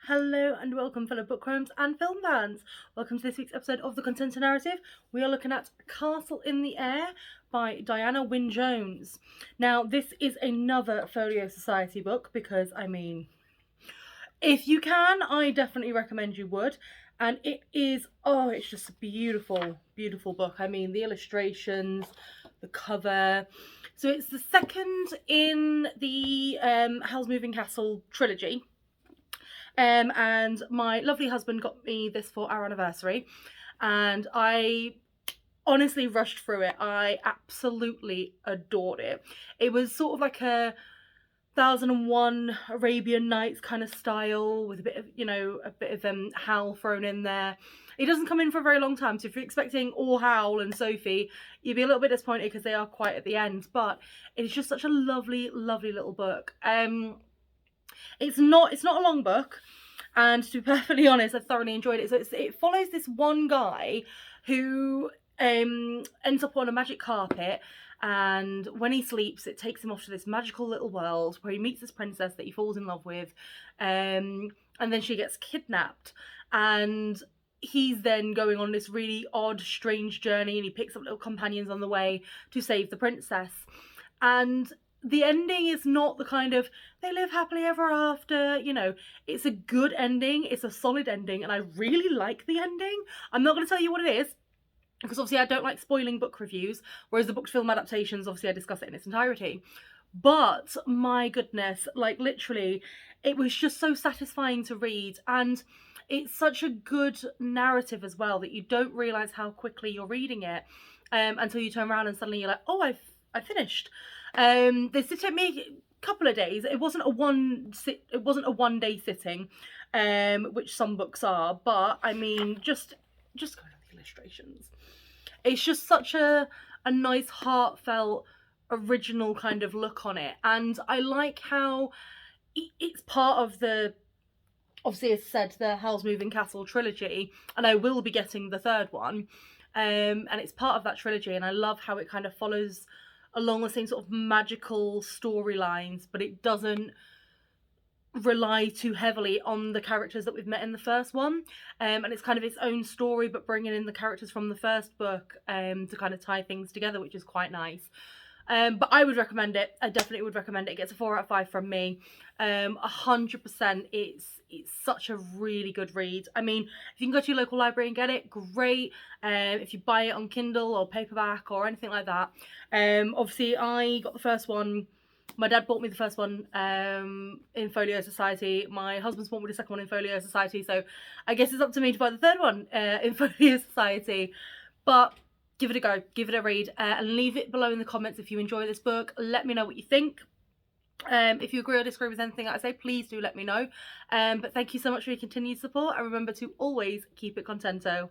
Hello and welcome, fellow bookworms and film fans. Welcome to this week's episode of The Content Narrative. We are looking at Castle in the Air by Diana Wynne Jones. Now, this is another Folio Society book because, if you can, I definitely recommend you would. And it is, it's just a beautiful, beautiful book. I mean, the illustrations, the cover. So it's the second in the Howl's Moving Castle trilogy. And my lovely husband got me this for our anniversary, and I honestly rushed through it. I absolutely adored it. It was sort of like a 1001 Arabian Nights kind of style with a bit of Howl thrown in there. It doesn't come in for a very long time, so if you're expecting all Howl and Sophie, you'd be a little bit disappointed because they are quite at the end, but it's just such a lovely, lovely little book. It's not a long book, and to be perfectly honest, I thoroughly enjoyed it. So it follows this one guy who ends up on a magic carpet, and when he sleeps, it takes him off to this magical little world where he meets this princess that he falls in love with, and then she gets kidnapped, and he's then going on this really odd, strange journey, and he picks up little companions on the way to save the princess. And the ending is not the kind of they live happily ever after, it's a good ending, it's a solid ending, and I really like the ending. I'm not going to tell you what it is, because obviously I don't like spoiling book reviews, whereas the book to film adaptations, obviously I discuss it in its entirety. But my goodness, like literally, it was just so satisfying to read, and it's such a good narrative as well that you don't realise how quickly you're reading it until you turn around and suddenly you're like, oh, I finished. This did take me a couple of days. It wasn't a one day sitting, which some books are. But I mean, just go to the illustrations. It's just such a nice, heartfelt, original kind of look on it, and I like how it's part of the. Obviously, as said, the Howl's Moving Castle trilogy, and I will be getting the third one. And it's part of that trilogy, and I love how it kind of follows along the same sort of magical storylines, but it doesn't rely too heavily on the characters that we've met in the first one. And it's kind of its own story, but bringing in the characters from the first book to kind of tie things together, which is quite nice. But I would recommend it. I definitely would recommend it. It gets a 4 out of 5 from me. 100%. It's such a really good read. I mean, if you can go to your local library and get it, great. If you buy it on Kindle or paperback or anything like that. Obviously, I got the first one. My dad bought me the first one in Folio Society. My husband's bought me the second one in Folio Society. So I guess it's up to me to buy the third one in Folio Society. But give it a go, give it a read, and leave it below in the comments if you enjoy this book. Let me know what you think. If you agree or disagree with anything that I say, please do let me know. But thank you so much for your continued support, and remember to always keep it contento.